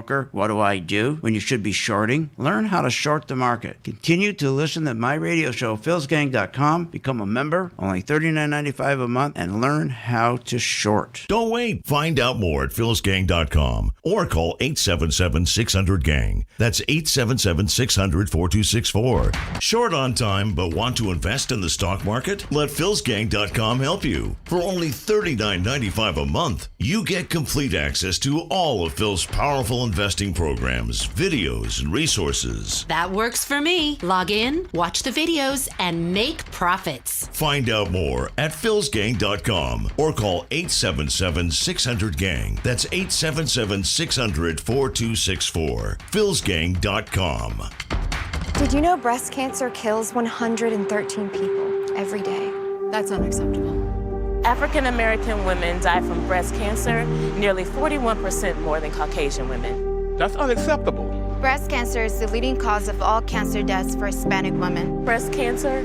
broker. What do I do when you should be shorting? Learn how to short the market. Continue to listen to my radio show, philsgang.com. Become a member, only $39.95 a month, and learn how to short. Don't wait. Find out more at philsgang.com or call 877-600-GANG. That's 877-600-4264. Short on time but want to invest in the stock market? Let philsgang.com help you. For only $39.95 a month, you get complete access to all of Phil's powerful investing programs, videos, and resources. That works for me. Log in, watch the videos, and make profits. Find out more at philsgang.com or call 877-600-GANG. That's 877-600-4264. philsgang.com. Did you know breast cancer kills 113 people every day? That's unacceptable. African American women die from breast cancer nearly 41% more than Caucasian women. That's unacceptable. Breast cancer is the leading cause of all cancer deaths for Hispanic women. Breast cancer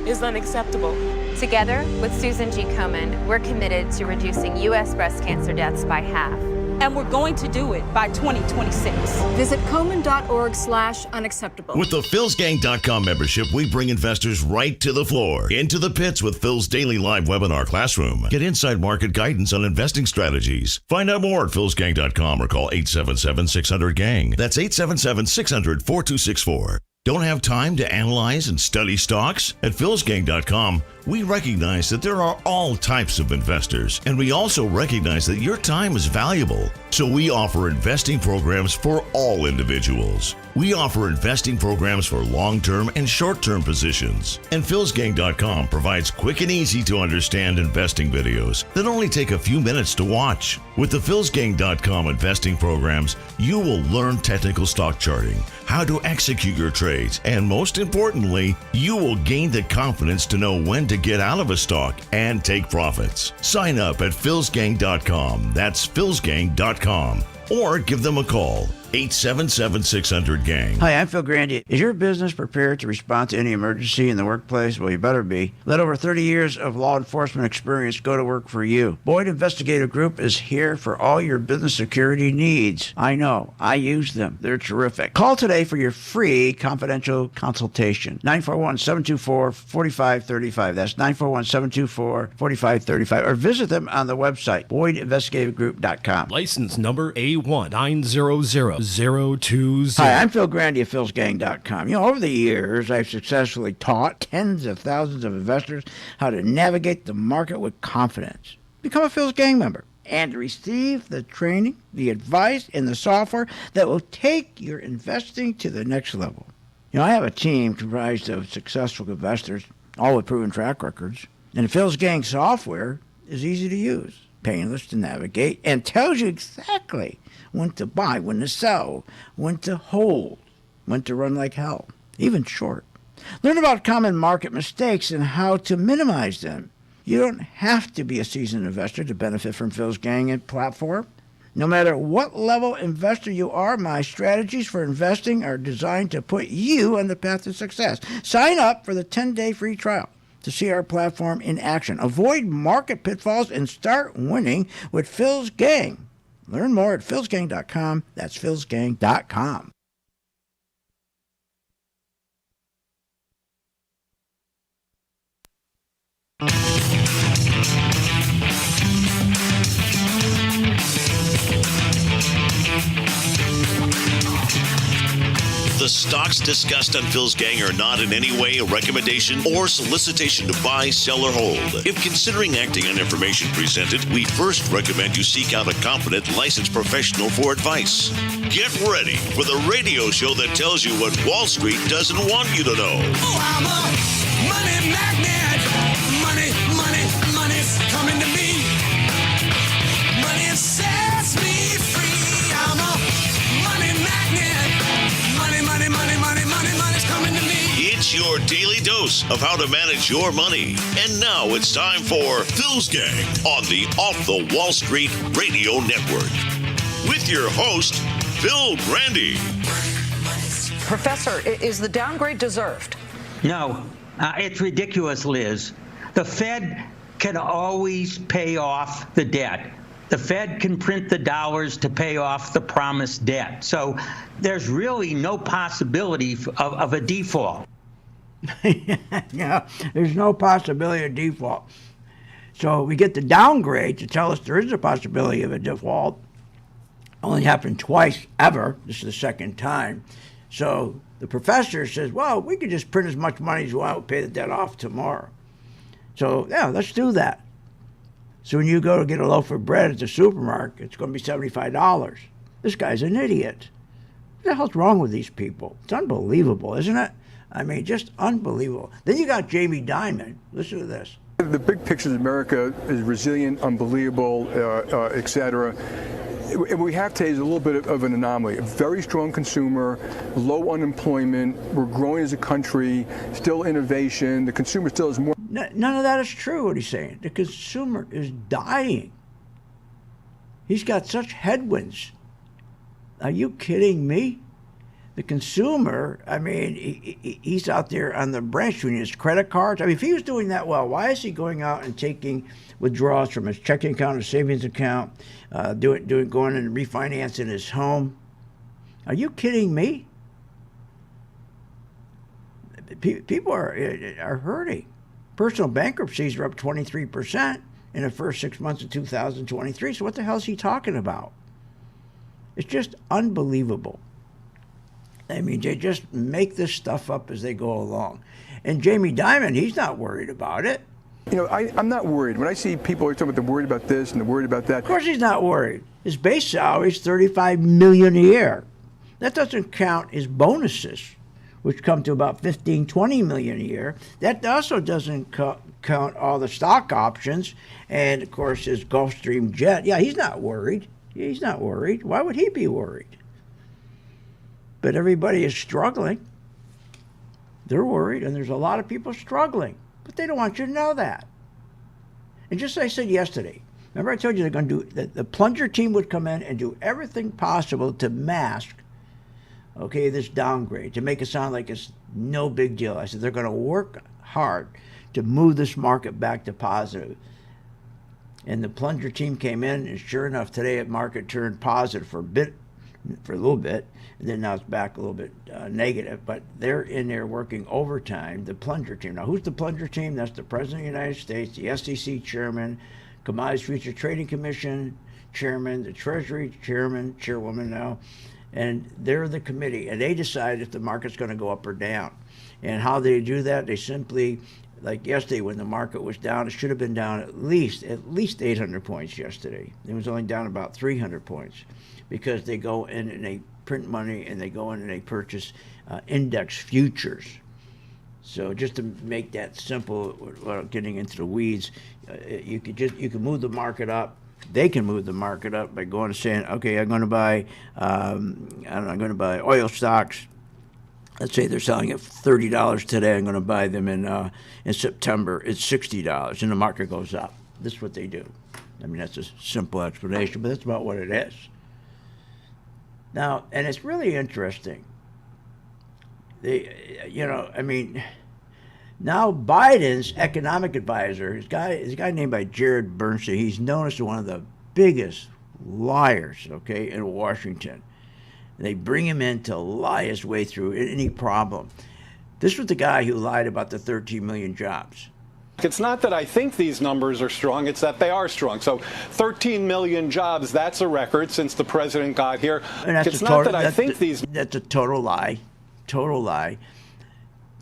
is unacceptable. Together with Susan G. Komen, we're committed to reducing U.S. breast cancer deaths by half. And we're going to do it by 2026. Visit Komen.org/unacceptable. With the philsgang.com membership, we bring investors right to the floor, into the pits with Phil's daily live webinar classroom. Get inside market guidance on investing strategies. Find out more at philsgang.com or call 877-600-GANG. That's 877-600-4264. Don't have time to analyze and study stocks? At philsgang.com, we recognize that there are all types of investors, and we also recognize that your time is valuable. So we offer investing programs for all individuals. We offer investing programs for long-term and short-term positions. And philsgang.com provides quick and easy to understand investing videos that only take a few minutes to watch. With the philsgang.com investing programs, you will learn technical stock charting, how to execute your trades, and most importantly, you will gain the confidence to know when to get out of a stock and take profits. Sign up at philsgang.com. That's philsgang.com. Or give them a call, 877-600-GANG. Hi, I'm Phil Grandy. Is your business prepared to respond to any emergency in the workplace? Well, you better be. Let over 30 years of law enforcement experience go to work for you. Boyd Investigative Group is here for all your business security needs. I know. I use them. They're terrific. Call today for your free confidential consultation. 941-724-4535. That's 941-724-4535. Or visit them on the website, BoydInvestigativegroup.com. License number A1900020. Hi, I'm Phil Grandy of philsgang.com. Over the years, I've successfully taught tens of thousands of investors how to navigate the market with confidence. Become a Phil's Gang member and receive the training, the advice, and the software that will take your investing to the next level. I have a team comprised of successful investors, all with proven track records. And the Phil's Gang software is easy to use, painless to navigate, and tells you exactly when to buy, when to sell, when to hold, when to run like hell, even short. Learn about common market mistakes and how to minimize them. You don't have to be a seasoned investor to benefit from Phil's Gang and platform. No matter what level investor you are, my strategies for investing are designed to put you on the path to success. Sign up for the 10-day free trial to see our platform in action. Avoid market pitfalls and start winning with Phil's Gang. Learn more at philsgang.com. That's philsgang.com. The stocks discussed on Phil's Gang are not in any way a recommendation or solicitation to buy, sell, or hold. If considering acting on information presented, we first recommend you seek out a competent, licensed professional for advice. Get ready for the radio show that tells you what Wall Street doesn't want you to know. Oh, I'm a money magnet. Money, money, money's coming to me. Money sets me free. I'm a money magnet. Money, money, money, money, money, money's coming to me. It's your daily dose of how to manage your money. And now it's time for Phil's Gang on the Off the Wall Street Radio Network. With your host, Phil Grandy. Professor, is the downgrade deserved? No, it's ridiculous, Liz. The Fed can always pay off the debt. the Fed can print the dollars to pay off the promised debt. So there's really no possibility of a default. Yeah, there's no possibility of default. So we get the downgrade to tell us there is a possibility of a default. Only happened twice ever. This is the second time. So the professor says, well, we could just print as much money as we want, pay the debt off tomorrow. So, yeah, let's do that. So when you go to get a loaf of bread at the supermarket, it's going to be $75. This guy's an idiot. What the hell's wrong with these people? It's unbelievable, isn't it? I mean, just unbelievable. Then you got Jamie Dimon. Listen to this. The big picture of America is resilient, unbelievable, et cetera. What we have today is a little bit of an anomaly. A very strong consumer, low unemployment, we're growing as a country, still innovation, the consumer still has more. None of that is true, what he's saying. The consumer is dying. He's got such headwinds. Are you kidding me? The consumer, I mean, he's out there on the branch doing his credit cards. I mean, if he was doing that well, why is he going out and taking withdrawals from his checking account or savings account, going and refinancing his home? Are you kidding me? People are hurting. Personal bankruptcies are up 23% in the first 6 months of 2023. So what the hell is he talking about? It's just unbelievable. I mean, they just make this stuff up as they go along. And Jamie Dimon, he's not worried about it. You know, I'm not worried. When I see people talking about they're worried about this and they're worried about that. Of course he's not worried. His base salary is $35 million a year. That doesn't count his bonuses, which come to about $15-20 million a year. That also doesn't count all the stock options and, of course, his Gulfstream jet. Yeah, he's not worried. He's not worried. Why would he be worried? But everybody is struggling. They're worried, and there's a lot of people struggling. But they don't want you to know that. And just as I said yesterday, remember I told you they're going to do that the plunger team would come in and do everything possible to mask, okay, this downgrade, to make it sound like it's no big deal. I said they're going to work hard to move this market back to positive. And the plunger team came in, and sure enough, today the market turned positive for a little bit, and then now it's back a little bit negative. But they're in there working overtime, the plunger team. Now, who's the plunger team? That's the President of the United States, the SEC chairman, Commodities Futures Trading Commission chairman, the Treasury chairwoman now, and they're the committee. And they decide if the market's going to go up or down. And how they do that, they simply, like yesterday when the market was down, it should have been down at least 800 points yesterday. It was only down about 300 points because they go in and they print money and they go in and they purchase index futures. So just to make that simple, without getting into the weeds, you can move the market up. They can move the market up by going and saying, okay, I'm going to buy, I'm going to buy oil stocks. Let's say they're selling at $30 today. I'm going to buy them in September. It's $60, and the market goes up. This is what they do. I mean, that's a simple explanation, but that's about what it is. Now, and it's really interesting. Now Biden's economic advisor, is a guy named by Jared Bernstein. He's known as one of the biggest liars, okay, in Washington. They bring him in to lie his way through any problem. This was the guy who lied about the 13 million jobs. It's not that I think these numbers are strong, it's that they are strong. So 13 million jobs, that's a record since the president got here. It's not that I think these... That's a total lie. Total lie.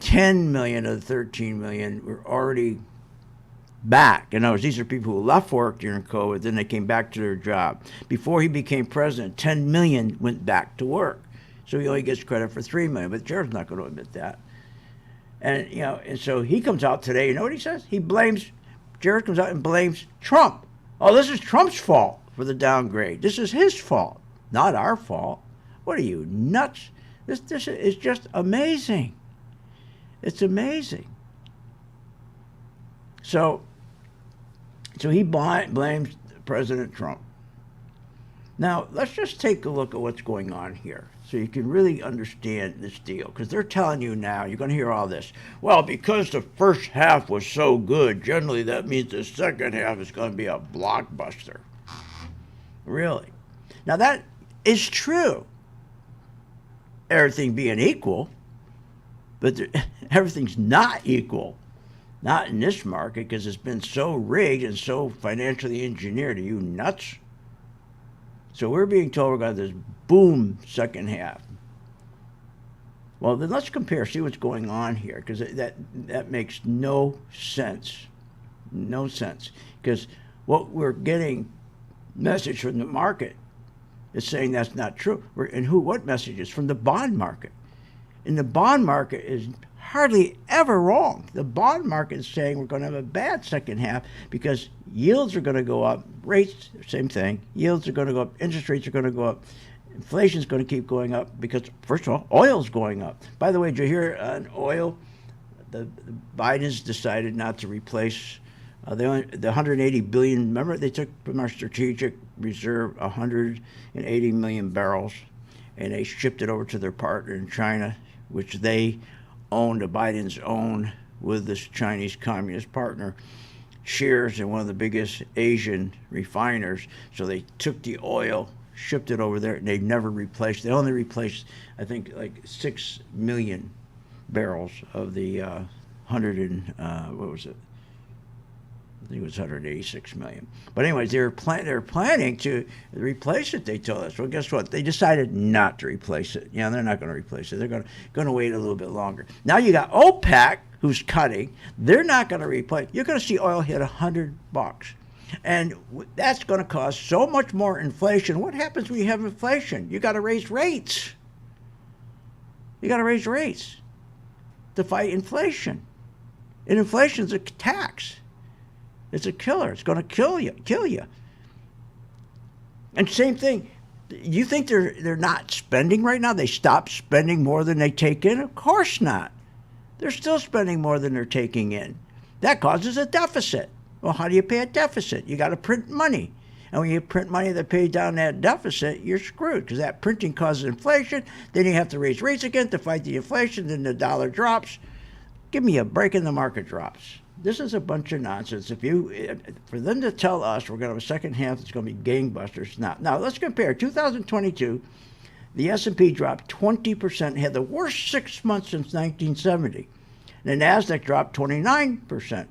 10 million of the 13 million were already back. In other words, these are people who left work during COVID, then they came back to their job. Before he became president, 10 million went back to work. So he only gets credit for 3 million, but Jared's not going to admit that. And, and so he comes out today, you know what he says? Jared comes out and blames Trump. Oh, this is Trump's fault for the downgrade. This is his fault, not our fault. What are you, nuts? This is just amazing. It's amazing. So he blames President Trump. Now, let's just take a look at what's going on here so you can really understand this deal. Because they're telling you now, you're going to hear all this. Well, because the first half was so good, generally that means the second half is going to be a blockbuster. Really. Now, that is true. Everything being equal, but everything's not equal. Not in this market, because it's been so rigged and so financially engineered. Are you nuts? So we're being told we're going to have this boom second half. Well, then let's compare, see what's going on here, because that makes no sense. No sense. Because what we're getting message from the market is saying that's not true. What messages? From the bond market. And the bond market is hardly ever wrong. The bond market is saying we're going to have a bad second half because yields are going to go up, rates, same thing. Yields are going to go up, interest rates are going to go up, inflation is going to keep going up because, first of all, oil's going up. By the way, did you hear on oil? The Biden's decided not to replace the 180 billion. Remember, they took from our strategic reserve 180 million barrels, and they shipped it over to their partner in China, which they owned, the Bidens own with this Chinese communist partner, shares in one of the biggest Asian refiners. So they took the oil, shipped it over there, and they never replaced. They only replaced, I think, like 6 million barrels of the 100 and what was it? I think it was 186 million. But anyways, they were planning to replace it, they told us. Well, guess what? They decided not to replace it. Yeah, they're not going to replace it. They're going to wait a little bit longer. Now you got OPEC, who's cutting. They're not going to replace. You're going to see oil hit $100. And that's going to cause so much more inflation. What happens when you have inflation? You got to raise rates. You got to raise rates to fight inflation. And inflation's a tax. It's a killer. It's going to kill you. And same thing. You think they're not spending right now? They stopped spending more than they take in? Of course not. They're still spending more than they're taking in. That causes a deficit. Well, how do you pay a deficit? You got to print money. And when you print money that pays down that deficit, you're screwed, because that printing causes inflation. Then you have to raise rates again to fight the inflation. Then the dollar drops. Give me a break and the market drops. This is a bunch of nonsense. For them to tell us we're going to have a second half that's going to be gangbusters, now let's compare. 2022, the S&P dropped 20%, had the worst 6 months since 1970. And the NASDAQ dropped 29%,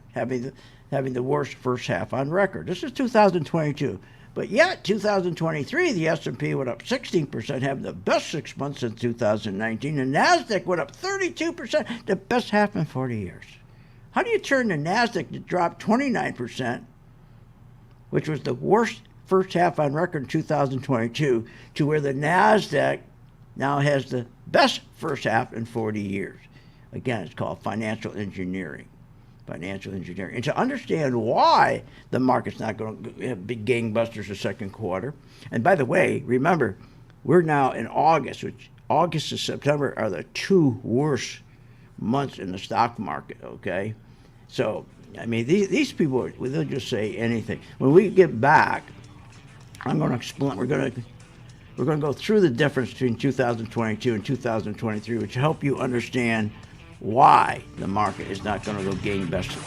having the worst first half on record. This is 2022. But yet, 2023, the S&P went up 16%, having the best 6 months since 2019. And NASDAQ went up 32%, the best half in 40 years. How do you turn the NASDAQ that dropped 29%, which was the worst first half on record in 2022, to where the NASDAQ now has the best first half in 40 years? Again, it's called financial engineering. Financial engineering. And to understand why the market's not going to have big gangbusters the second quarter. And by the way, remember, we're now in August, which August and September are the two worst months in the stock market, okay? So, I mean, these people, they'll just say anything. When we get back, I'm going to explain, we're going to go through the difference between 2022 and 2023, which will help you understand why the market is not going to go gangbusters.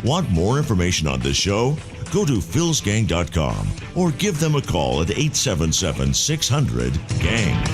Want more information on this show? Go to philsgang.com or give them a call at 877-600-GANG.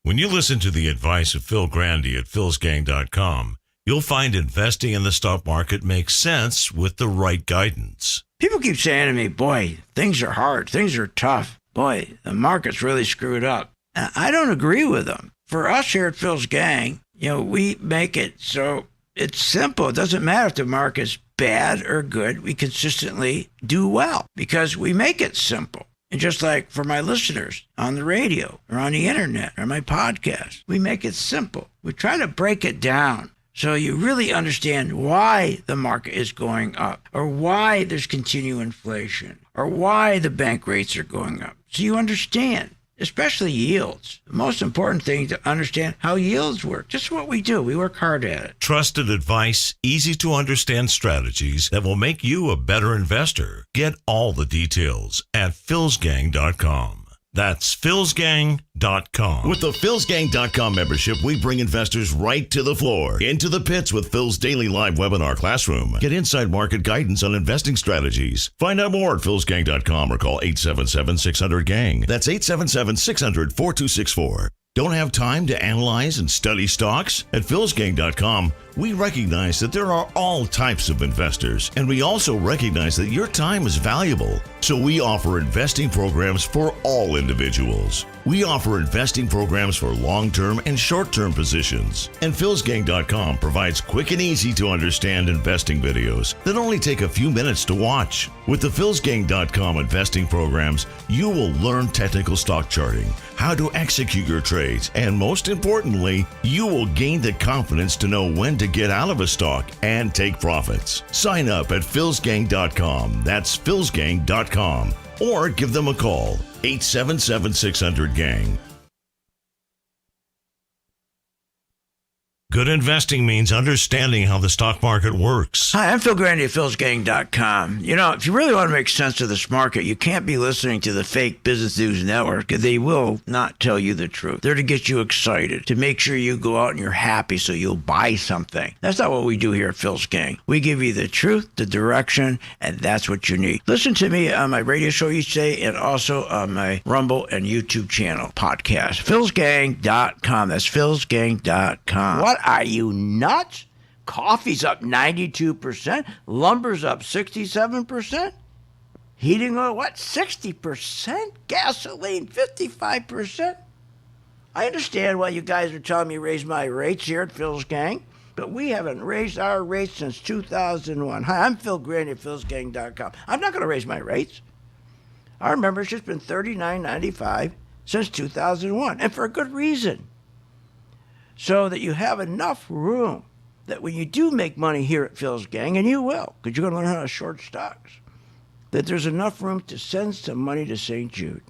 When you listen to the advice of Phil Grandy at philsgang.com, you'll find investing in the stock market makes sense with the right guidance. People keep saying to me, boy, things are hard, things are tough. Boy, the market's really screwed up. And I don't agree with them. For us here at Phil's Gang, we make it so it's simple. It doesn't matter if the market's bad or good. We consistently do well because we make it simple. And just like for my listeners on the radio or on the internet or my podcast, we make it simple. We try to break it down so you really understand why the market is going up, or why there's continued inflation, or why the bank rates are going up. So you understand, especially yields. The most important thing to understand how yields work. Just what we do. We work hard at it. Trusted advice, easy to understand strategies that will make you a better investor. Get all the details at philsgang.com. That's philsgang.com. With the philsgang.com membership, we bring investors right to the floor, into the pits with Phil's daily live webinar classroom. Get inside market guidance on investing strategies. Find out more at philsgang.com or call 877-600-GANG. That's 877-600-4264. Don't have time to analyze and study stocks? At philsgang.com, we recognize that there are all types of investors, and we also recognize that your time is valuable. So we offer investing programs for all individuals. We offer investing programs for long-term and short-term positions. And philsgang.com provides quick and easy to understand investing videos that only take a few minutes to watch. With the philsgang.com investing programs, you will learn technical stock charting, how to execute your trades, and most importantly, you will gain the confidence to know when to get out of a stock and take profits. Sign up at philsgang.com. That's philsgang.com. Or give them a call, 877-600-GANG. Good investing means understanding how the stock market works. Hi, I'm Phil Grandy at philsgang.com. You know, if you really want to make sense of this market, you can't be listening to the fake business news network. They will not tell you the truth. They're to get you excited, to make sure you go out and you're happy so you'll buy something. That's not what we do here at Phil's Gang. We give you the truth, the direction, and that's what you need. Listen to me on my radio show each day and also on my Rumble and YouTube channel podcast. philsgang.com. That's philsgang.com. What are you, nuts? Coffee's up 92%. Lumber's up 67%. Heating oil, what, 60%? Gasoline, 55%. I understand why you guys are telling me to raise my rates here at Phil's Gang, but we haven't raised our rates since 2001. Hi, I'm Phil Grandy at philsgang.com. I'm not going to raise my rates. Our membership's been $39.95 since 2001, and for a good reason. So that you have enough room that when you do make money here at Phil's Gang, and you will, because you're going to learn how to short stocks, that there's enough room to send some money to St. Jude.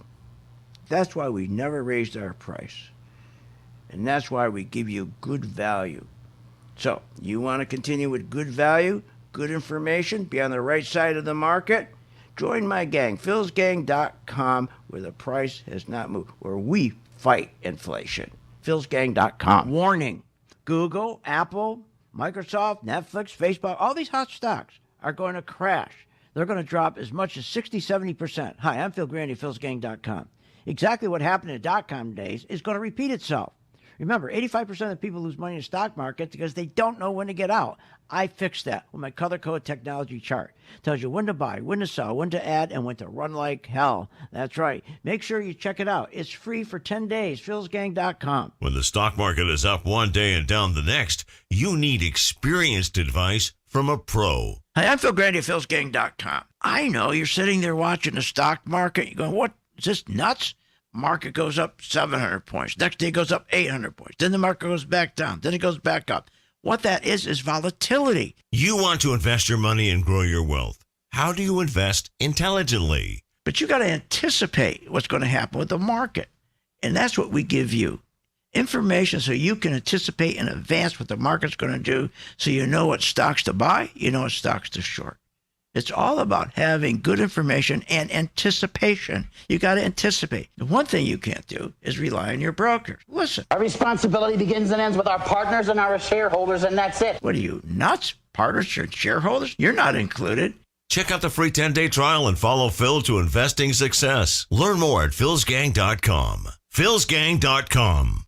That's why we never raised our price. And that's why we give you good value. So, you want to continue with good value, good information, be on the right side of the market? Join my gang, philsgang.com, where the price has not moved, where we fight inflation. philsgang.com. Warning, Google, Apple, Microsoft, Netflix, Facebook, all these hot stocks are going to crash. They're going to drop as much as 60-70%. Hi, I'm Phil Grandy, philsgang.com. Exactly what happened in the dot-com days is going to repeat itself. Remember, 85% of people lose money in the stock market because they don't know when to get out. I fixed that with my color code technology chart. Tells you when to buy, when to sell, when to add, and when to run like hell. That's right. Make sure you check it out. It's free for 10 days. philsgang.com. When the stock market is up one day and down the next, you need experienced advice from a pro. Hi, I'm Phil Grandy at philsgang.com. I know you're sitting there watching the stock market. You're going, what? Is this nuts? Market goes up 700 points. Next day it goes up 800 points. Then the market goes back down. Then it goes back up. What that is volatility. You want to invest your money and grow your wealth. How do you invest intelligently? But you got to anticipate what's going to happen with the market. And that's what we give you. Information so you can anticipate in advance what the market's going to do, so you know what stocks to buy, you know what stocks to short. It's all about having good information and anticipation. You got to anticipate. The one thing you can't do is rely on your brokers. Listen. Our responsibility begins and ends with our partners and our shareholders, and that's it. What are you, nuts? Partners and shareholders? You're not included. Check out the free 10-day trial and follow Phil to investing success. Learn more at philsgang.com. philsgang.com.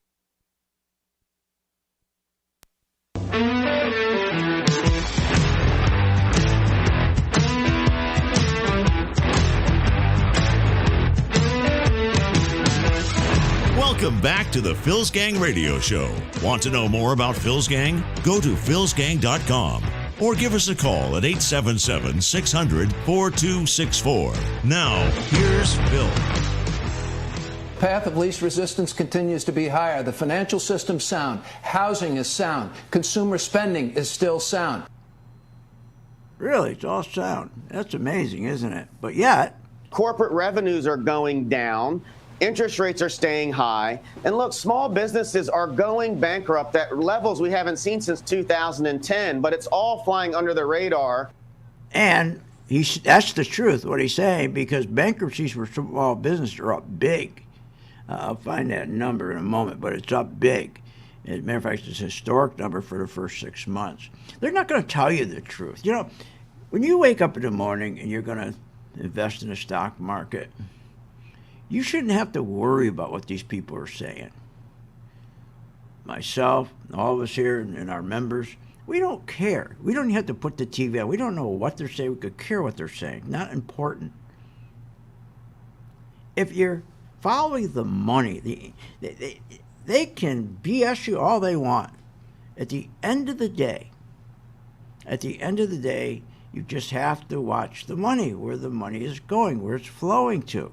Welcome back to the Phil's Gang Radio Show. Want to know more about Phil's Gang? Go to philsgang.com or give us a call at 877-600-4264. Now, here's Phil. Path of least resistance continues to be higher. The financial system's sound. Housing is sound. Consumer spending is still sound. Really, it's all sound. That's amazing, isn't it? But yet, corporate revenues are going down. Interest rates are staying high. And look, small businesses are going bankrupt at levels we haven't seen since 2010, but it's all flying under the radar. And that's the truth, what he's saying, because bankruptcies for small business are up big. I'll find that number in a moment, but it's up big. As a matter of fact, it's a historic number for the first 6 months. They're not going to tell you the truth. You know, when you wake up in the morning and you're going to invest in the stock market, you shouldn't have to worry about what these people are saying. Myself, all of us here and our members, we don't care. We don't have to put the TV on. We don't know what they're saying. We could care what they're saying. Not important. If you're following the money, they can BS you all they want. At the end of the day, you just have to watch the money, where the money is going, where it's flowing to.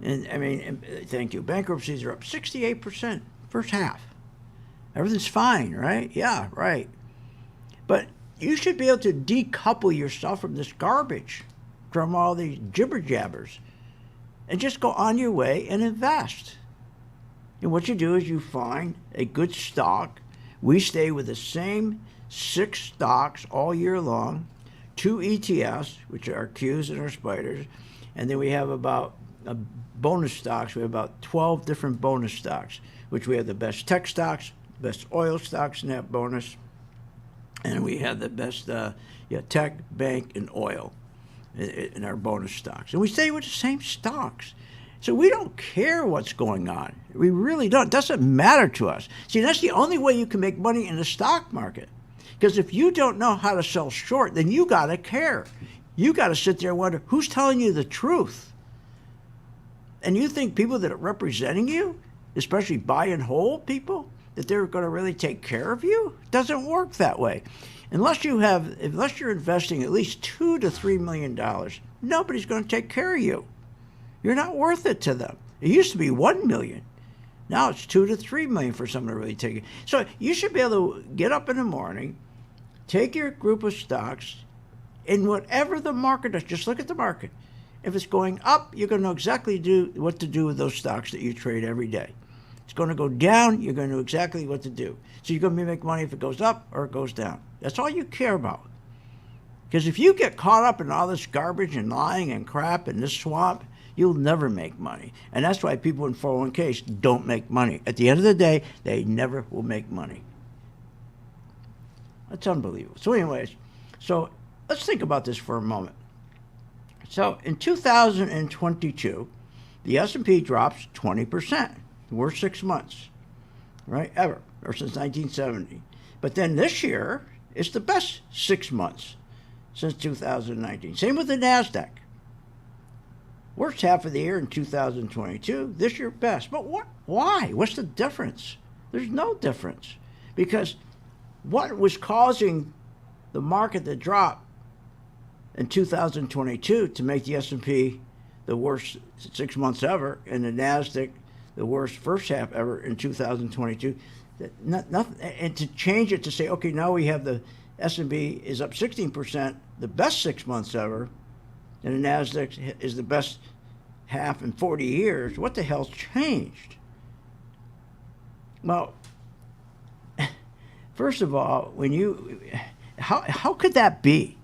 And I mean, thank you. Bankruptcies are up 68% first half. Everything's fine, right? Yeah, right. But you should be able to decouple yourself from this garbage, from all these jibber jabbers, and just go on your way and invest. And what you do is you find a good stock. We stay with the same 6 stocks all year long, 2 ETFs, which are our Qs and our spiders, and then we have about bonus stocks. We have about 12 different bonus stocks, which we have the best tech stocks, best oil stocks in that bonus, and we have the best tech, bank, and oil in our bonus stocks. And we stay with the same stocks. So we don't care what's going on. We really don't. It doesn't matter to us. See, that's the only way you can make money in the stock market. Because if you don't know how to sell short, then you got to care. You got to sit there and wonder, who's telling you the truth? And you think people that are representing you, especially buy and hold people, that they're going to really take care of you? It doesn't work that way. Unless you're investing at least $2 to $3 million, nobody's going to take care of you. You're not worth it to them. It used to be $1 million. Now it's $2 to $3 million for someone to really take it. So you should be able to get up in the morning, take your group of stocks, and whatever the market does, just look at the market. If it's going up, you're going to know exactly what to do with those stocks that you trade every day. It's going to go down, you're going to know exactly what to do. So you're going to make money if it goes up or it goes down. That's all you care about. Because if you get caught up in all this garbage and lying and crap and this swamp, you'll never make money. And that's why people in 401ks don't make money. At the end of the day, they never will make money. That's unbelievable. So anyways, let's think about this for a moment. So in 2022, the S&P drops 20%. The worst 6 months, right, ever, or since 1970. But then this year, it's the best 6 months since 2019. Same with the NASDAQ. Worst half of the year in 2022, this year best. But why? What's the difference? There's no difference. Because what was causing the market to drop in 2022 to make the S&P the worst 6 months ever and the NASDAQ the worst first half ever in 2022, nothing, and to change it to say, okay, now we have the S&P is up 16%, the best 6 months ever, and the NASDAQ is the best half in 40 years. What the hell's changed? Well, first of all, how could that be?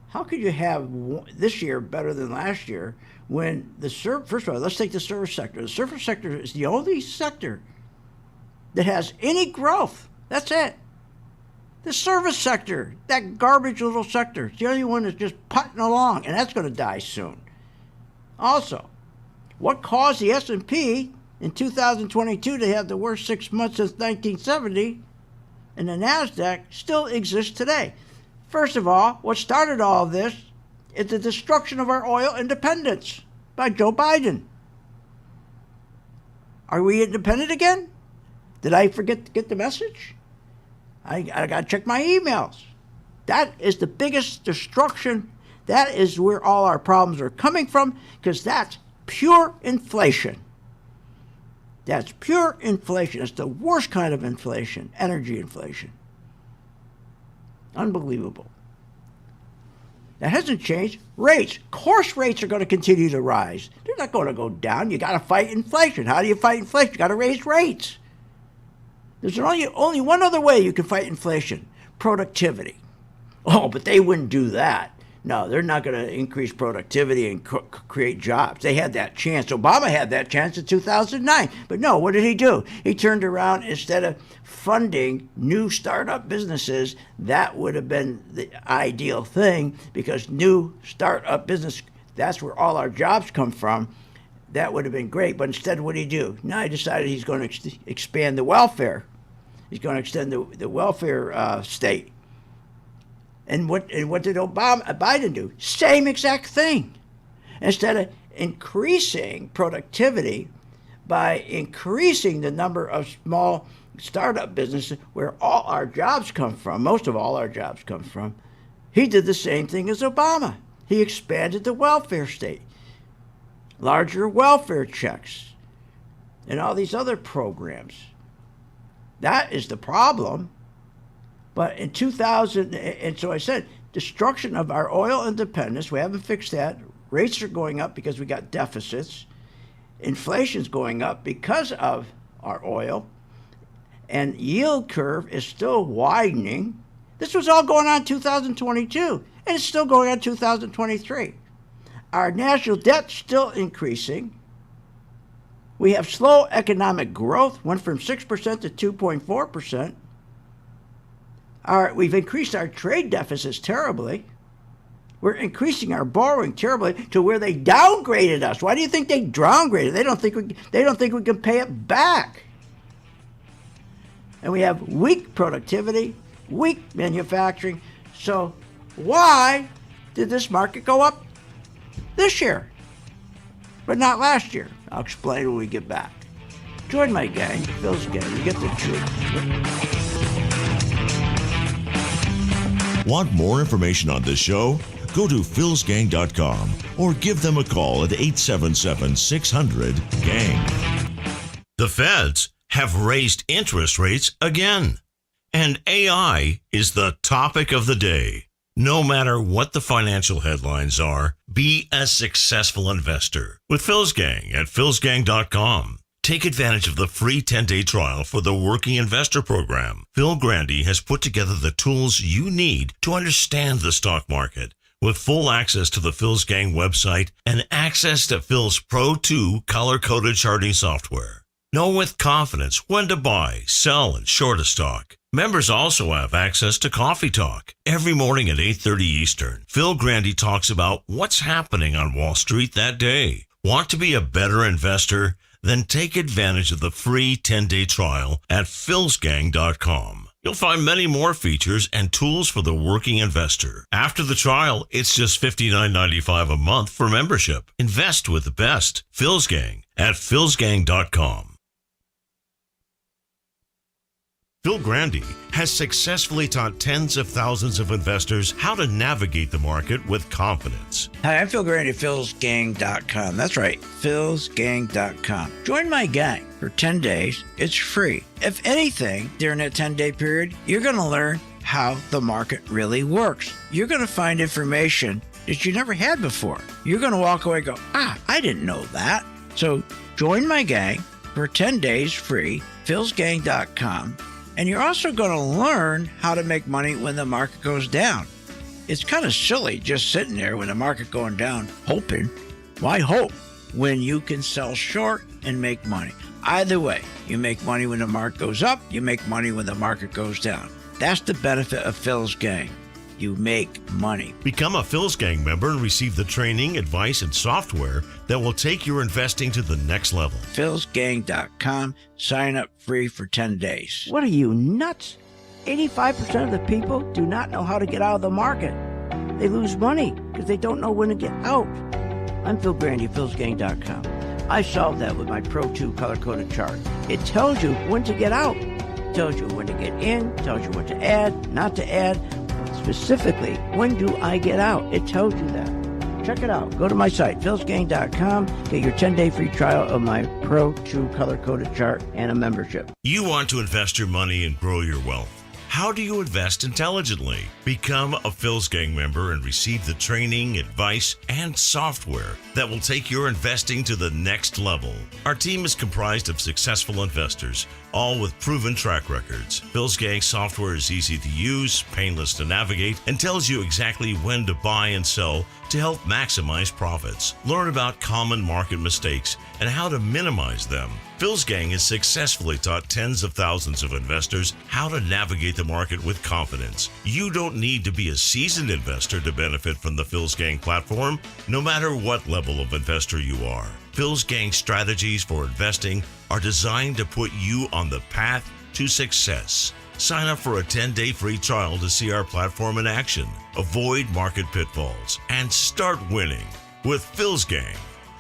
How could you have this year better than last year when first of all, let's take the service sector. The service sector is the only sector that has any growth. That's it. The service sector, that garbage little sector, it's the only one that's just putting along, and that's going to die soon. Also, what caused the S&P in 2022 to have the worst 6 months since 1970, and the NASDAQ still exists today? First of all, what started all of this is the destruction of our oil independence by Joe Biden. Are we independent again? Did I forget to get the message? I got to check my emails. That is the biggest destruction. That is where all our problems are coming from, because that's pure inflation. That's pure inflation. It's the worst kind of inflation, energy inflation. Unbelievable. That hasn't changed. Rates. Of course rates are going to continue to rise. They're not going to go down. You got to fight inflation. How do you fight inflation? You got to raise rates. There's only one other way you can fight inflation. Productivity. Oh, but they wouldn't do that. No, they're not going to increase productivity and create jobs. They had that chance. Obama had that chance in 2009. But no, what did he do? He turned around, instead of funding new startup businesses, that would have been the ideal thing, because new startup business, that's where all our jobs come from. That would have been great. But instead, what did he do? Now he decided he's going to expand the welfare. He's going to extend the welfare state. And what did Biden do? Same exact thing. Instead of increasing productivity by increasing the number of small startup businesses where all our jobs come from, most of all our jobs come from, he did the same thing as Obama. He expanded the welfare state, larger welfare checks, and all these other programs. That is the problem. But in 2000, and so I said, destruction of our oil independence, we haven't fixed that. Rates are going up because we got deficits. Inflation's going up because of our oil. And yield curve is still widening. This was all going on in 2022, and it's still going on in 2023. Our national debt's still increasing. We have slow economic growth, went from 6% to 2.4%. We've increased our trade deficits terribly. We're increasing our borrowing terribly to where they downgraded us. Why do you think they downgraded? They don't think we can pay it back. And we have weak productivity, weak manufacturing. So why did this market go up this year, but not last year? I'll explain when we get back. Join my gang, Phil's gang. You get the truth. Want more information on this show? Go to philsgang.com or give them a call at 877-600-GANG. The feds have raised interest rates again, and AI is the topic of the day. No matter what the financial headlines are, be a successful investor with Phil's Gang at philsgang.com. Take advantage of the free 10-day trial for the Working Investor Program. Phil Grandy has put together the tools you need to understand the stock market, with full access to the Phil's Gang website and access to Phil's Pro 2 color-coded charting software. Know with confidence when to buy, sell, and short a stock. Members also have access to Coffee Talk. Every morning at 8:30 Eastern, Phil Grandy talks about what's happening on Wall Street that day. Want to be a better investor? Then take advantage of the free 10-day trial at philsgang.com. You'll find many more features and tools for the working investor. After the trial, it's just $59.95 a month for membership. Invest with the best. Phil's Gang at philsgang.com. Phil Grandy has successfully taught tens of thousands of investors how to navigate the market with confidence. Hi, I'm Phil Grandy at philsgang.com. That's right, philsgang.com. Join my gang for 10 days. It's free. If anything, during that 10-day period, you're going to learn how the market really works. You're going to find information that you never had before. You're going to walk away and go, I didn't know that. So join my gang for 10 days free, philsgang.com. And you're also going to learn how to make money when the market goes down. It's kind of silly just sitting there when the market going down, hoping. Why hope when you can sell short and make money? Either way, you make money when the market goes up, you make money when the market goes down. That's the benefit of Phil's Gang. You make money. Become a Phil's Gang member and receive the training, advice, and software that will take your investing to the next level. philsgang.com. Sign up free for 10 days. What are you, nuts? 85% of the people do not know how to get out of the market. They lose money because they don't know when to get out. I'm Phil Grandy, philsgang.com. I solved that with my Pro 2 color-coded chart. It tells you when to get out. It tells you when to get in, tells you what to add, not to add. Specifically, when do I get out? It tells you that. Check it out. Go to my site, philsgang.com. Get your 10-day free trial of my Pro 2 color-coded chart and a membership. You want to invest your money and grow your wealth. How do you invest intelligently? Become a Phil's Gang member and receive the training, advice, and software that will take your investing to the next level. Our team is comprised of successful investors, all with proven track records. Phil's Gang software is easy to use, painless to navigate, and tells you exactly when to buy and sell to help maximize profits. Learn about common market mistakes and how to minimize them. Phil's Gang has successfully taught tens of thousands of investors how to navigate the market with confidence. You don't need to be a seasoned investor to benefit from the Phil's Gang platform, no matter what level of investor you are. Phil's Gang strategies for investing are designed to put you on the path to success. Sign up for a 10-day free trial to see our platform in action, avoid market pitfalls, and start winning with Phil's Gang.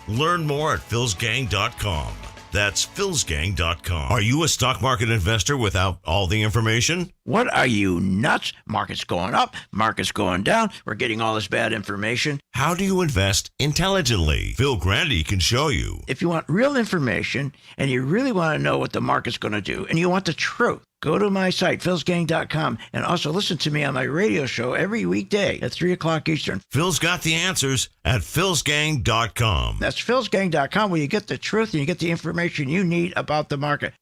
Learn more at philsgang.com. That's philsgang.com. Are you a stock market investor without all the information? What are you, nuts? Market's going up, market's going down. We're getting all this bad information. How do you invest intelligently? Phil Grandy can show you. If you want real information and you really want to know what the market's going to do and you want the truth, go to my site, philsgang.com, and also listen to me on my radio show every weekday at 3 o'clock Eastern. Phil's got the answers at philsgang.com. That's philsgang.com, where you get the truth and you get the information you need about the market.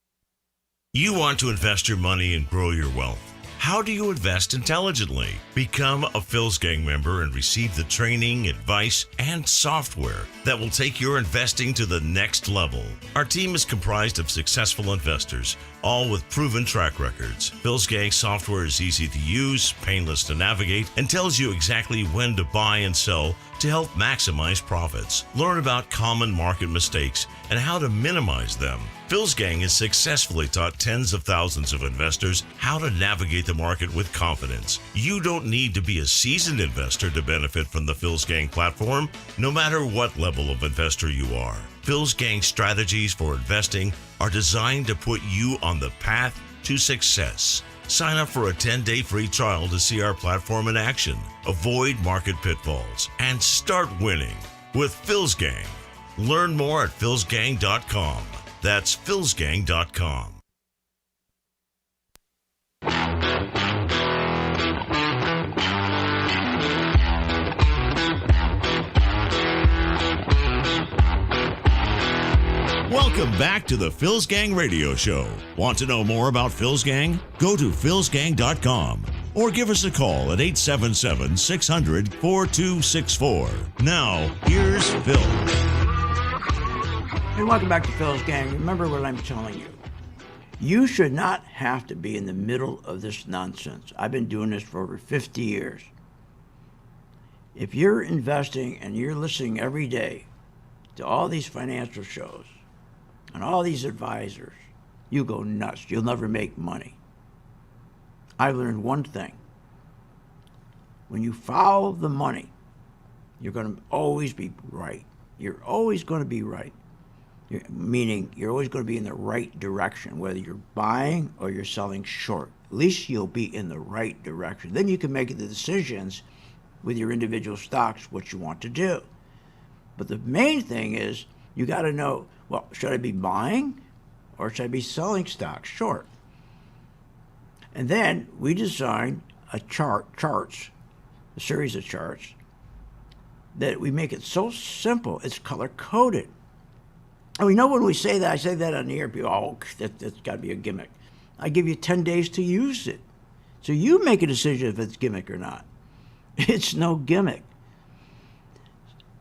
You want to invest your money and grow your wealth. How do you invest intelligently? Become a Phil's Gang member and receive the training, advice, and software that will take your investing to the next level. Our team is comprised of successful investors, all with proven track records. Phil's Gang software is easy to use, painless to navigate, and tells you exactly when to buy and sell to help maximize profits. Learn about common market mistakes and how to minimize them. Phil's Gang has successfully taught tens of thousands of investors how to navigate the market with confidence. You don't need to be a seasoned investor to benefit from the Phil's Gang platform, no matter what level of investor you are. Phil's Gang strategies for investing are designed to put you on the path to success. Sign up for a 10-day free trial to see our platform in action, avoid market pitfalls, and start winning with Phil's Gang. Learn more at philsgang.com. That's philsgang.com. Welcome back to the Phil's Gang Radio Show. Want to know more about Phil's Gang? Go to philsgang.com or give us a call at 877-600-4264. Now, here's Phil. Hey, welcome back to Phil's Gang. Remember what I'm telling you. You should not have to be in the middle of this nonsense. I've been doing this for over 50 years. If you're investing and you're listening every day to all these financial shows and all these advisors, you go nuts. You'll never make money. I've learned one thing. When you follow the money, you're going to always be right. You're always going to be right. Meaning you're always going to be in the right direction, whether you're buying or you're selling short. At least you'll be in the right direction. Then you can make the decisions with your individual stocks what you want to do. But the main thing is you got to know, well, should I be buying or should I be selling stocks short? And then we designed a series of charts that we make it so simple, it's color-coded. And we know when we say that, I say that on the air, people, oh, that's got to be a gimmick. I give you 10 days to use it. So you make a decision if it's gimmick or not. It's no gimmick.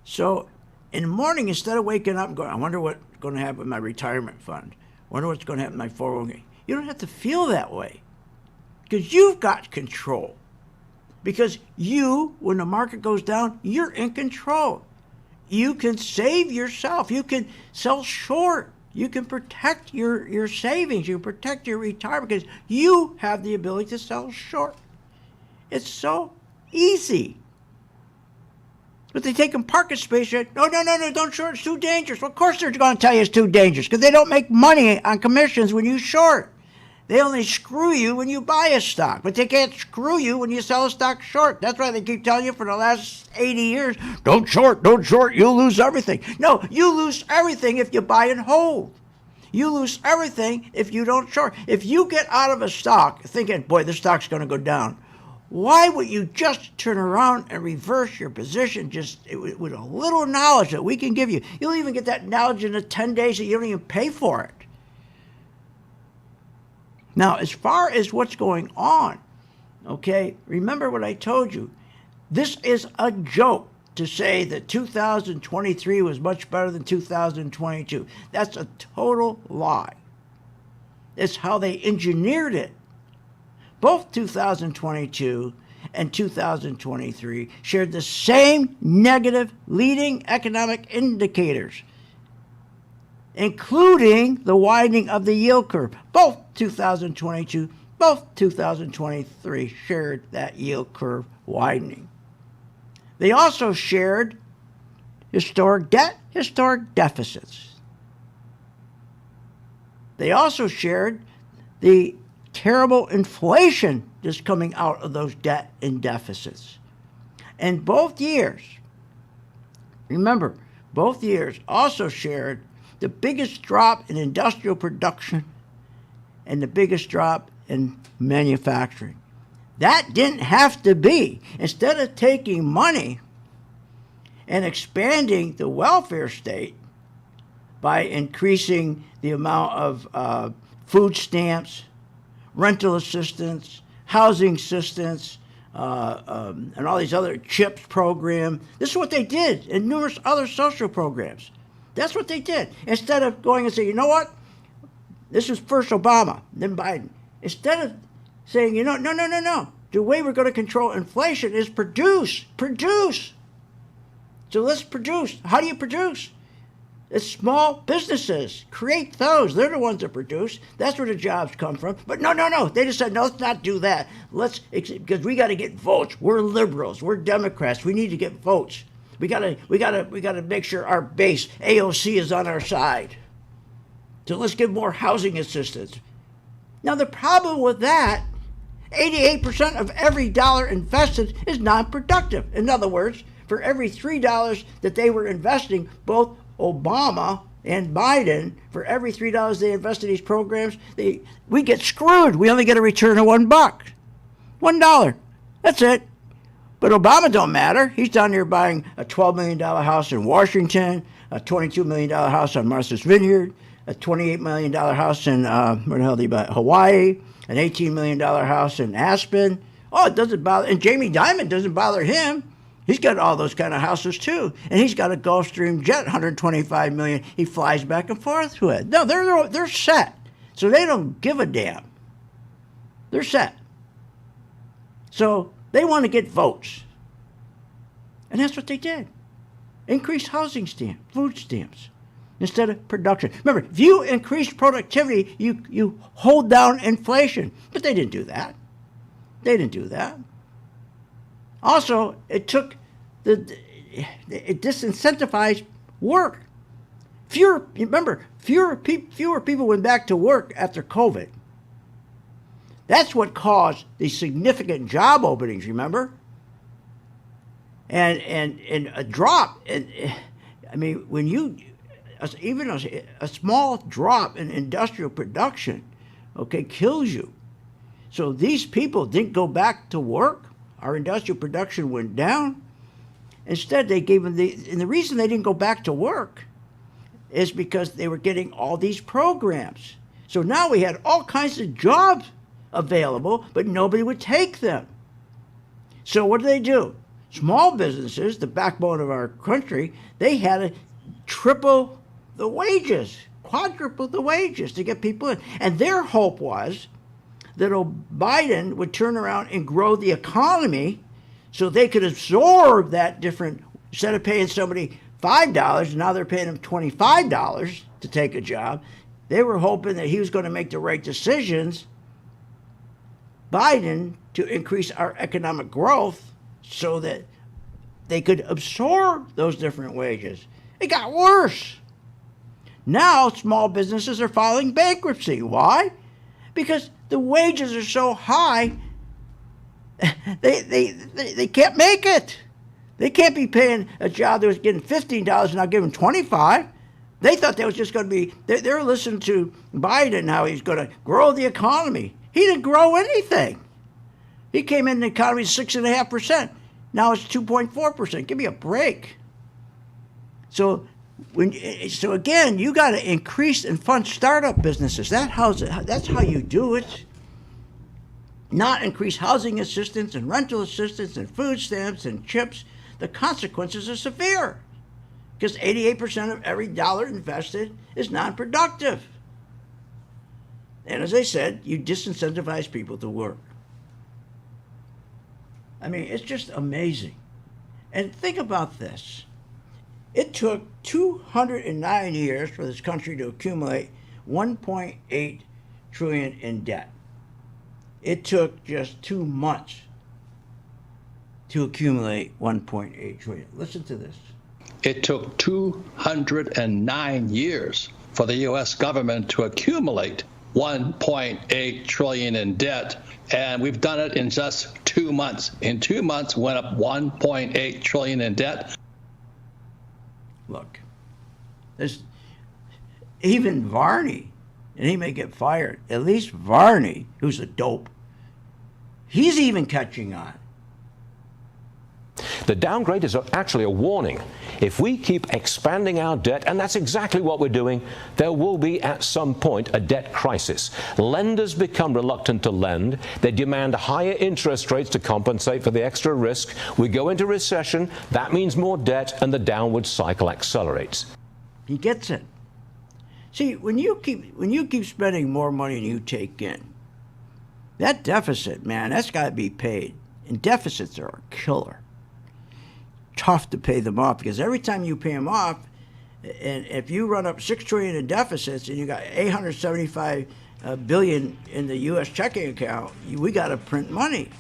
So in the morning, instead of waking up and going, I wonder what's going to happen with my retirement fund. I wonder what's going to happen with my 401k. You don't have to feel that way because you've got control. Because you, when the market goes down, you're in control. You can save yourself. You can sell short. You can protect your savings. You can protect your retirement because you have the ability to sell short. It's so easy. But they take in market space. No, don't short. It's too dangerous. Well, of course they're going to tell you it's too dangerous because they don't make money on commissions when you short. They only screw you when you buy a stock, but they can't screw you when you sell a stock short. That's why they keep telling you for the last 80 years, don't short, you'll lose everything. No, you lose everything if you buy and hold. You lose everything if you don't short. If you get out of a stock thinking, boy, this stock's going to go down, why would you just turn around and reverse your position just with a little knowledge that we can give you? You'll even get that knowledge in the 10 days that you don't even pay for it. Now, as far as what's going on, okay, remember what I told you. This is a joke to say that 2023 was much better than 2022. That's a total lie. It's how they engineered it. Both 2022 and 2023 shared the same negative leading economic indicators, including the widening of the yield curve. Both 2022, both 2023 shared that yield curve widening. They also shared historic debt, historic deficits. They also shared the terrible inflation that's coming out of those debt and deficits. And both years, remember, both years also shared the biggest drop in industrial production and the biggest drop in manufacturing. That didn't have to be. Instead of taking money and expanding the welfare state by increasing the amount of food stamps, rental assistance, housing assistance, and all these other CHIPS program. This is what they did in numerous other social programs. That's what they did. Instead of going and saying, you know what? This was first Obama, then Biden. Instead of saying, no. The way we're going to control inflation is produce. So let's produce. How do you produce? It's small businesses. Create those. They're the ones that produce. That's where the jobs come from. But no. They just said, no, let's not do that. Because we got to get votes. We're liberals. We're Democrats. We need to get votes. We got to make sure our base, AOC, is on our side. So let's give more housing assistance. Now, the problem with that, 88% of every dollar invested is non-productive. In other words, for every $3 that they were investing, both Obama and Biden, for every $3 they invest in these programs, we get screwed. We only get a return of $1. $1. That's it. But Obama don't matter. He's down there buying a $12 million house in Washington, a $22 million house on Martha's Vineyard, a $28 million house in, where the hell did he buy? Hawaii, an $18 million house in Aspen. Oh, it doesn't bother, and Jamie Dimon doesn't bother him. He's got all those kind of houses too, and he's got a Gulfstream jet, $125 million. He flies back and forth with. No, they're set, so they don't give a damn. They're set. So they want to get votes, and that's what they did. Increase housing stamps, food stamps, instead of production. Remember, if you increase productivity, you hold down inflation. But they didn't do that. Also, it disincentivized work. Fewer people went back to work after COVID. That's what caused the significant job openings, remember? And a drop. I mean, when even a small drop in industrial production, okay, kills you. So these people didn't go back to work. Our industrial production went down. Instead, they gave them and the reason they didn't go back to work is because they were getting all these programs. So now we had all kinds of jobs available, but nobody would take them. So what do? Small businesses, the backbone of our country, they had to triple the wages, quadruple the wages to get people in. And their hope was that Biden would turn around and grow the economy so they could absorb that different, instead of paying somebody $5, now they're paying them $25 to take a job. They were hoping that he was going to make the right decisions, Biden, to increase our economic growth so that they could absorb those different wages. It got worse. Now small businesses are filing bankruptcy. Why? Because the wages are so high, they can't make it. They can't be paying a job that was getting $15 and now give them $25. They thought that was just going to be, they were listening to Biden, how he's going to grow the economy. He didn't grow anything. He came in the economy 6.5%. Now it's 2.4%. Give me a break. So again, you got to increase and fund startup businesses. That's how you do it. Not increase housing assistance and rental assistance and food stamps and chips. The consequences are severe because 88% of every dollar invested is non-productive. And as I said, you disincentivize people to work. I mean, it's just amazing. And think about this. It took 209 years for this country to accumulate $1.8 trillion in debt. It took just 2 months to accumulate $1.8 trillion. Listen to this. It took 209 years for the U.S. government to accumulate $1.8 trillion in debt, and we've done it in just 2 months. In 2 months, went up $1.8 trillion in debt. Look, there's even Varney, and he may get fired. At least Varney, who's a dope, he's even catching on. The downgrade is actually a warning. If we keep expanding our debt, and that's exactly what we're doing, there will be at some point a debt crisis. Lenders become reluctant to lend. They demand higher interest rates to compensate for the extra risk. We go into recession. That means more debt, and the downward cycle accelerates. He gets it. See, when you keep spending more money than you take in, that deficit, man, that's got to be paid. And deficits are a killer. Tough to pay them off because every time you pay them off, and if you run up $6 trillion in deficits and you got $875 billion in the U.S. checking account, we got to print money.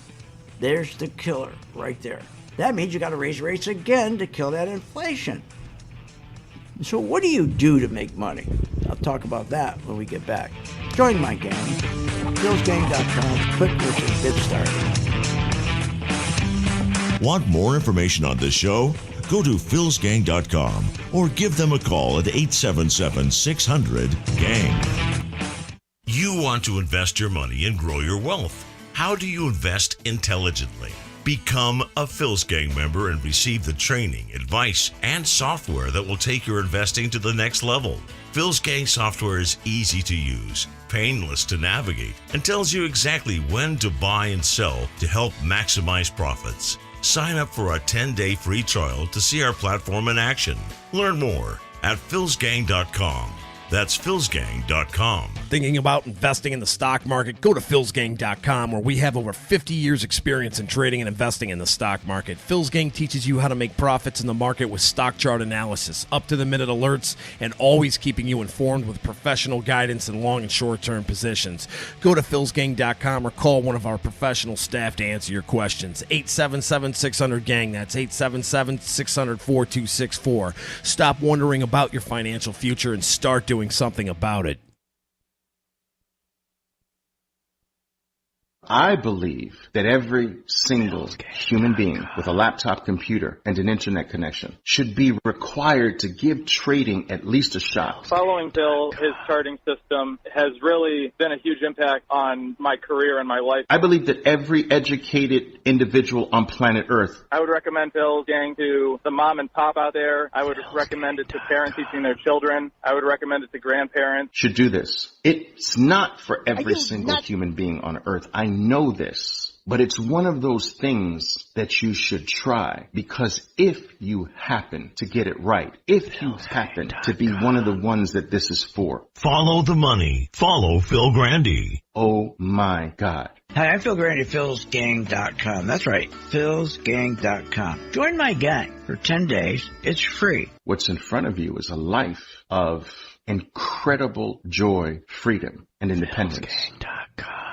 There's the killer right there. That means you got to raise rates again to kill that inflation. So what do you do to make money? I'll talk about that when we get back. Join my gang. PhilsGang.com. Click with the bid start. Want more information on this show? Go to philsgang.com or give them a call at 877-600-GANG. You want to invest your money and grow your wealth. How do you invest intelligently? Become a Phil's Gang member and receive the training, advice, and software that will take your investing to the next level. Phil's Gang software is easy to use, painless to navigate, and tells you exactly when to buy and sell to help maximize profits. Sign up for a 10-day free trial to see our platform in action. Learn more at philsgang.com. That's philsgang.com. Thinking about investing in the stock market? Go to philsgang.com, where we have over 50 years experience in trading and investing in the stock market. Phil's Gang teaches you how to make profits in the market with stock chart analysis, up-to-the-minute alerts, and always keeping you informed with professional guidance in long and short-term positions. Go to philsgang.com or call one of our professional staff to answer your questions. 877-600-GANG. That's 877-600-4264. Stop wondering about your financial future and start doing something about it. I believe that every single human being with a laptop computer and an internet connection should be required to give trading at least a shot. Following Bill, his charting system has really been a huge impact on my career and my life. I believe that every educated individual on planet Earth. I would recommend Phil's Gang to the mom and pop out there. I would recommend it to parents teaching their children. I would recommend it to grandparents. Should do this. It's not for every single human being on Earth. I know this, but it's one of those things that you should try, because if you happen to get it right, if you happen to be one of the ones that this is for. Follow the money. Follow Phil Grandy. Oh my God. Hi, I'm Phil Grandy, philsgang.com. That's right, philsgang.com. Join my gang for 10 days. It's free. What's in front of you is a life of incredible joy, freedom, and independence.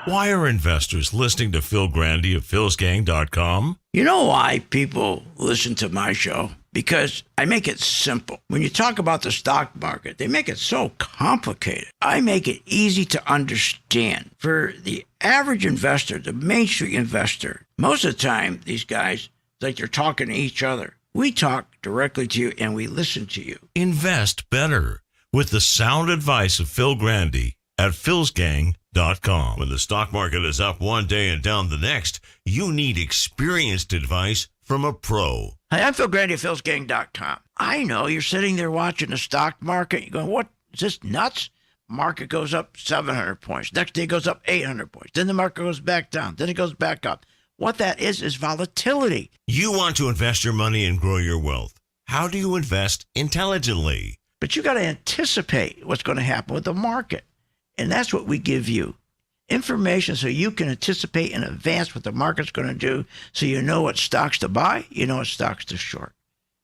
Why are investors listening to Phil Grandy of philsgang.com? You know why people listen to my show? Because I make it simple. When you talk about the stock market, they make it so complicated. I make it easy to understand. For the average investor, the Main Street investor, most of the time, these guys, it's like they're talking to each other. We talk directly to you and we listen to you. Invest better with the sound advice of Phil Grandy at philsgang.com. When the stock market is up one day and down the next, you need experienced advice from a pro. Hi, I'm Phil Grandy at philsgang.com. I know you're sitting there watching the stock market. You're going, what? Is this nuts? Market goes up 700 points. Next day goes up 800 points. Then the market goes back down. Then it goes back up. What that is volatility. You want to invest your money and grow your wealth. How do you invest intelligently? But you got to anticipate what's going to happen with the market. And that's what we give you. Information so you can anticipate in advance what the market's going to do, so you know what stocks to buy, you know what stocks to short.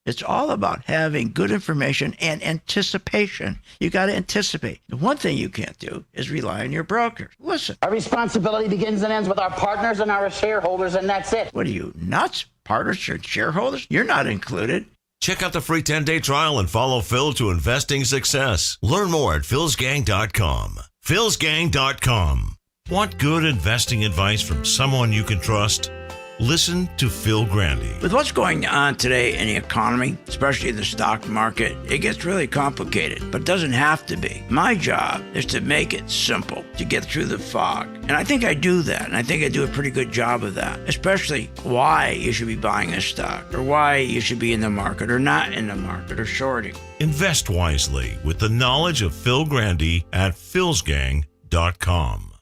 It's all about having good information and anticipation. You got to anticipate. The one thing you can't do is rely on your brokers. Listen. Our responsibility begins and ends with our partners and our shareholders, and that's it. What are you, nuts? Partners and shareholders? You're not included. Check out the free 10-day trial and follow Phil to investing success. Learn more at philsgang.com. philsgang.com. Want good investing advice from someone you can trust? Listen to Phil Grandy. With what's going on today in the economy, especially the stock market, it gets really complicated, but it doesn't have to be. My job is to make it simple, to get through the fog. And I think I do that, and I think I do a pretty good job of that, especially why you should be buying a stock, or why you should be in the market or not in the market, or shorting. Invest wisely with the knowledge of Phil Grandy at philsgang.com.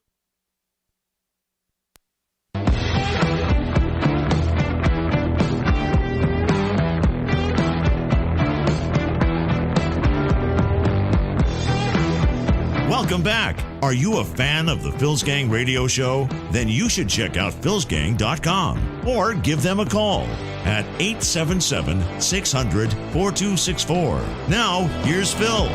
Welcome back. Are you a fan of the Phil's Gang radio show? Then you should check out philsgang.com or give them a call at 877-600-4264. Now, here's Phil.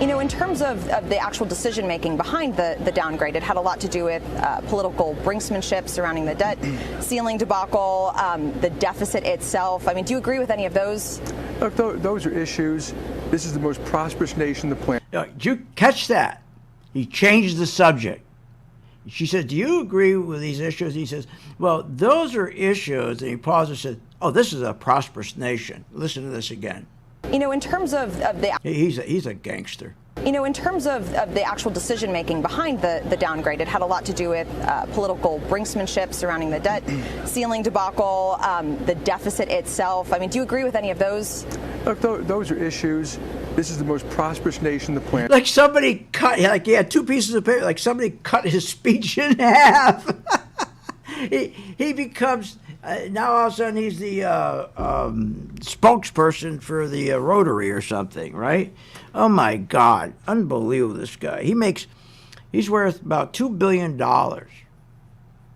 You know, in terms of the actual decision-making behind the downgrade, it had a lot to do with political brinksmanship surrounding the debt ceiling debacle, the deficit itself. I mean, do you agree with any of those? Look, those are issues. This is the most prosperous nation on the planet. Did you catch that? He changed the subject. She said, do you agree with these issues? He says, well, those are issues. And he paused and said, oh, this is a prosperous nation. Listen to this again. You know, in terms of the... He's a gangster. You know, in terms of the actual decision-making behind the downgrade, it had a lot to do with political brinksmanship surrounding the debt ceiling debacle, the deficit itself. I mean, do you agree with any of those? Look, those are issues. This is the most prosperous nation on the planet. Like somebody cut, like he had two pieces of paper, like somebody cut his speech in half. He becomes... now all of a sudden he's the spokesperson for the Rotary or something, right? Oh my God, unbelievable! This guy. He's worth about $2 billion.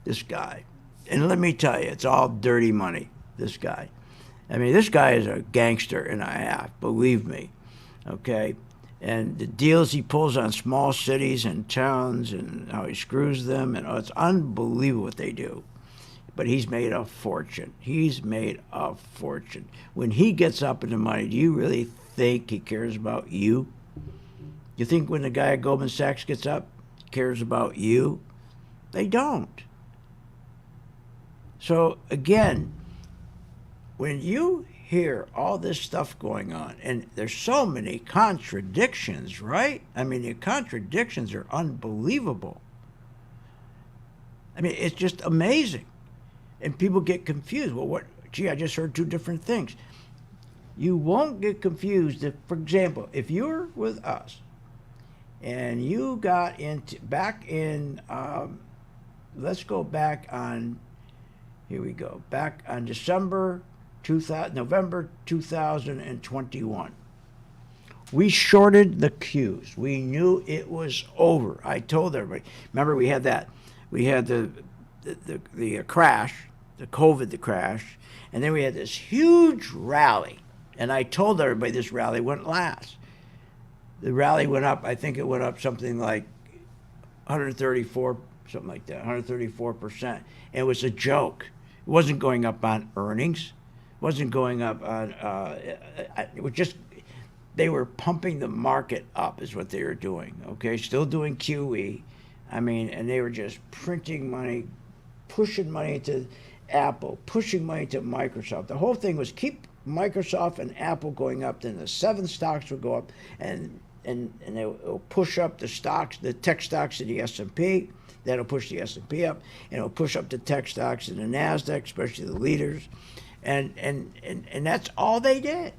This guy, and let me tell you, it's all dirty money. This guy. I mean, this guy is a gangster and a half. Believe me, okay. And the deals he pulls on small cities and towns, and how he screws them, and it's unbelievable what they do. But he's made a fortune. He's made a fortune. When he gets up in the money, do you really think he cares about you? You think when the guy at Goldman Sachs gets up, he cares about you? They don't. So again, when you hear all this stuff going on, and there's so many contradictions, right? I mean, the contradictions are unbelievable. I mean, it's just amazing. And people get confused. Well, what? Gee, I just heard two different things. You won't get confused if, for example, if you're with us and you got back in, let's go back on, here we go, back on November 2021. We shorted the Qs. We knew it was over. I told everybody. Remember, we had the crash. The COVID crash, and then we had this huge rally, and I told everybody this rally wouldn't last. The rally went up, I think it went up something like 134, something like that, 134%. And it was a joke. It wasn't going up on earnings. It wasn't going up on, it was just, they were pumping the market up is what they were doing, okay? Still doing QE. I mean, and they were just printing money, pushing money to Apple, pushing money to Microsoft. The whole thing was keep Microsoft and Apple going up, then the 7 stocks will go up, and it'll push up the stocks, the tech stocks in the S&P. That'll push the S&P up, and it'll push up the tech stocks in the NASDAQ, especially the leaders, and that's all they did.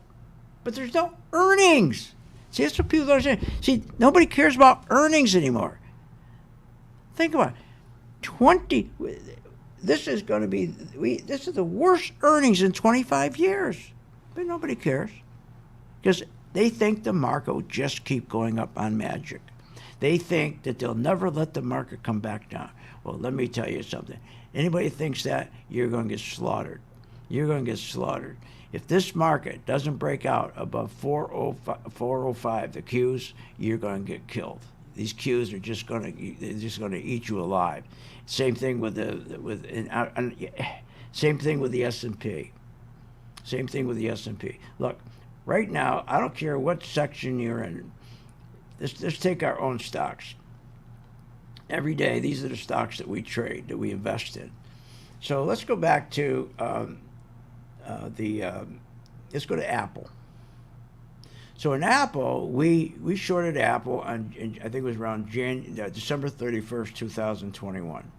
But there's no earnings. See, that's what people don't understand. See, nobody cares about earnings anymore. Think about it. This is going to be, this is the worst earnings in 25 years. But nobody cares. Because they think the market will just keep going up on magic. They think that they'll never let the market come back down. Well, let me tell you something. Anybody thinks that, you're going to get slaughtered. You're going to get slaughtered. If this market doesn't break out above 405, the Qs, you're going to get killed. These Qs are just going to eat you alive. Same thing with same thing with the S&P. Same thing with the S&P. Look, right now, I don't care what section you're in. Let's take our own stocks. Every day, these are the stocks that we trade, that we invest in. So let's go back to let's go to Apple. So in Apple, we shorted Apple on, I think it was around December 31st, 2021.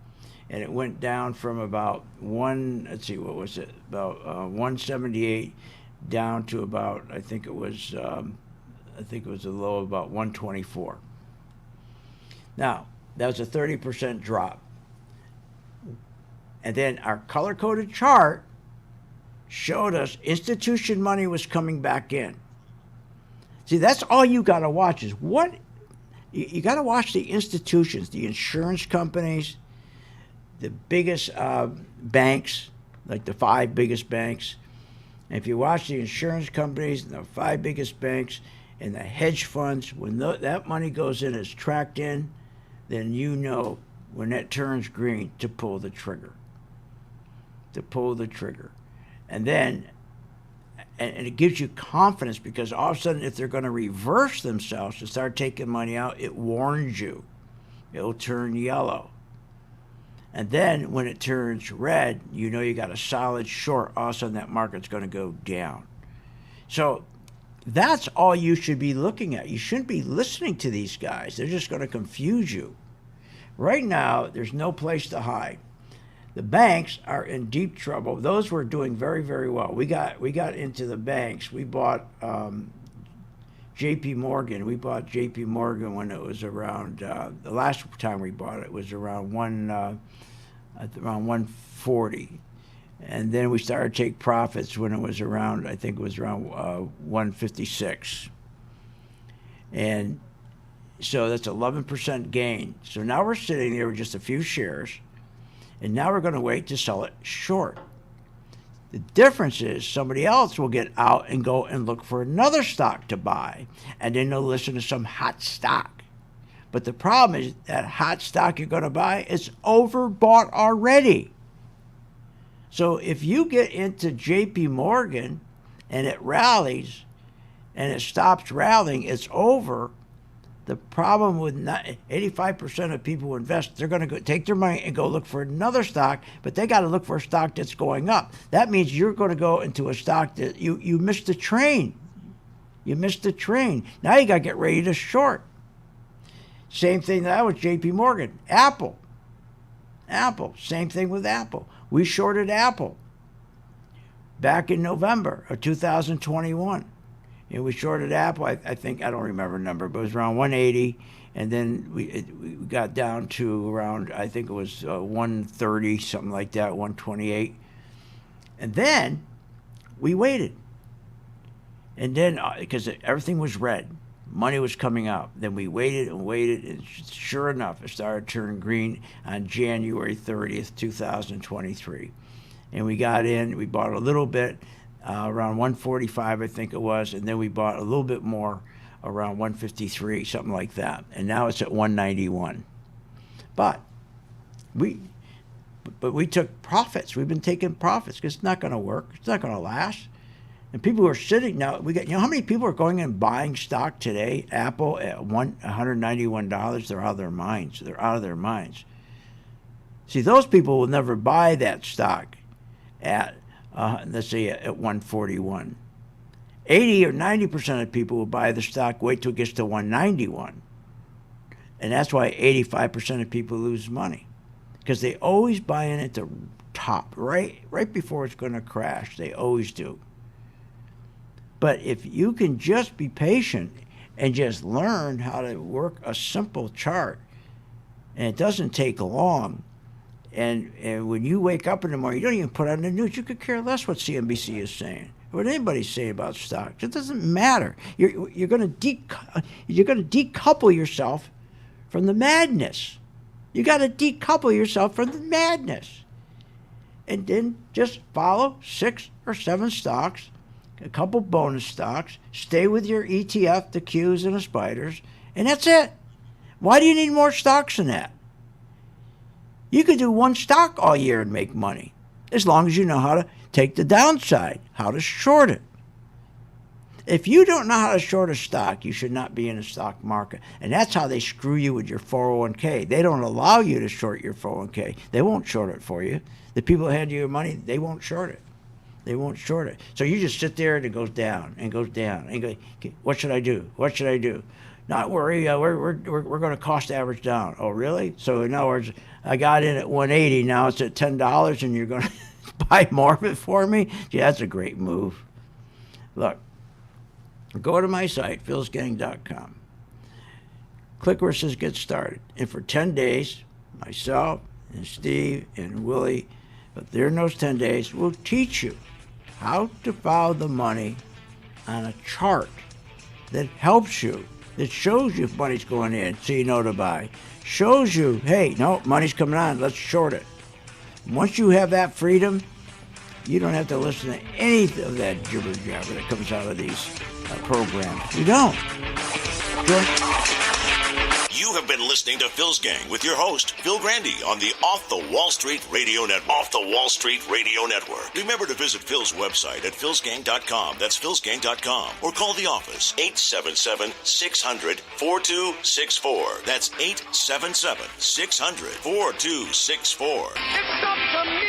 And it went down from about about 178 down to about, I think it was a low of about 124. Now, that was a 30% drop. And then our color-coded chart showed us institution money was coming back in. See, that's all you got to watch is what you got to watch the institutions, the insurance companies, the biggest banks, like the 5 biggest banks. And if you watch the insurance companies and the 5 biggest banks and the hedge funds, when that money goes in, it's tracked in, then you know when that turns green to pull the trigger. To pull the trigger. And then, and it gives you confidence because all of a sudden if they're going to reverse themselves to start taking money out, it warns you. It'll turn yellow. And then when it turns red, you know you got a solid short. All of a sudden that market's going to go down. So that's all you should be looking at. You shouldn't be listening to these guys. They're just going to confuse you. Right now, there's no place to hide. The banks are in deep trouble. Those were doing very, very well. We got into the banks. We bought J.P. Morgan. We bought J.P. Morgan when it was around, the last time we bought it was around 140. And then we started to take profits when it was around, I think it was around 156. And so that's 11% gain. So now we're sitting there with just a few shares. And now we're going to wait to sell it short. The difference is somebody else will get out and go and look for another stock to buy, and then they'll listen to some hot stock. But the problem is that hot stock you're going to buy is overbought already. So if you get into J.P. Morgan and it rallies and it stops rallying, it's over. The problem with 85% of people who invest, they're going to go take their money and go look for another stock, but they got to look for a stock that's going up. That means you're going to go into a stock that you missed the train. You missed the train. Now you got to get ready to short. Same thing that was J.P. Morgan. Apple. Same thing with Apple. We shorted Apple back in November of 2021. And we shorted Apple, I think, I don't remember the number, but it was around 180. And then we got down to around, I think it was 130, something like that, 128. And then we waited. And then, because everything was red, money was coming out. Then we waited and waited, and sure enough, it started turning green on January 30th, 2023. And we got in, we bought a little bit. Around 145, I think it was, and then we bought a little bit more, around 153, something like that. And now it's at 191. But we took profits. We've been taking profits because it's not going to work. It's not going to last. And people who are sitting now, you know how many people are going and buying stock today? Apple at $191. They're out of their minds. They're out of their minds. See, those people will never buy that stock at let's say at 141. 80 or 90% of people will buy the stock, wait till it gets to 191. And that's why 85% of people lose money, because they always buy in at the top, right before it's going to crash. They always do. But if you can just be patient and just learn how to work a simple chart, and it doesn't take long, and when you wake up in the morning, you don't even put on the news. You could care less what CNBC is saying, what anybody's saying about stocks. It doesn't matter. You're going to decouple yourself from the madness. You got to decouple yourself from the madness, and then just follow 6 or 7 stocks, a couple bonus stocks. Stay with your ETF, the Qs and the spiders, and that's it. Why do you need more stocks than that? You could do one stock all year and make money, as long as you know how to take the downside, how to short it. If you don't know how to short a stock, you should not be in the stock market. And that's how they screw you with your 401k. They don't allow you to short your 401k. They won't short it for you. The people who hand you your money, they won't short it. They won't short it. So you just sit there and it goes down and goes down. And go, what should I do? What should I do? Not worry, we're going to cost average down. Oh, really? So in other words, I got in at 180, now it's at $10, and you're going to buy more of it for me? Gee, that's a great move. Look, go to my site, philsgang.com. Click where it says Get Started. And for 10 days, myself and Steve and Willie, but during those 10 days, we'll teach you how to follow the money on a chart that helps you. It shows you if money's going in, so you know to buy. Shows you, hey, no, money's coming on, let's short it. Once you have that freedom, you don't have to listen to any of that jibber-jabber that comes out of these programs. You don't. You have been listening to Phil's Gang with your host, Phil Grandy, on the Off the Wall Street Radio Network. Off the Wall Street Radio Network. Remember to visit Phil's website at philsgang.com. That's philsgang.com. Or call the office, 877-600-4264. That's 877-600-4264. It's up to me.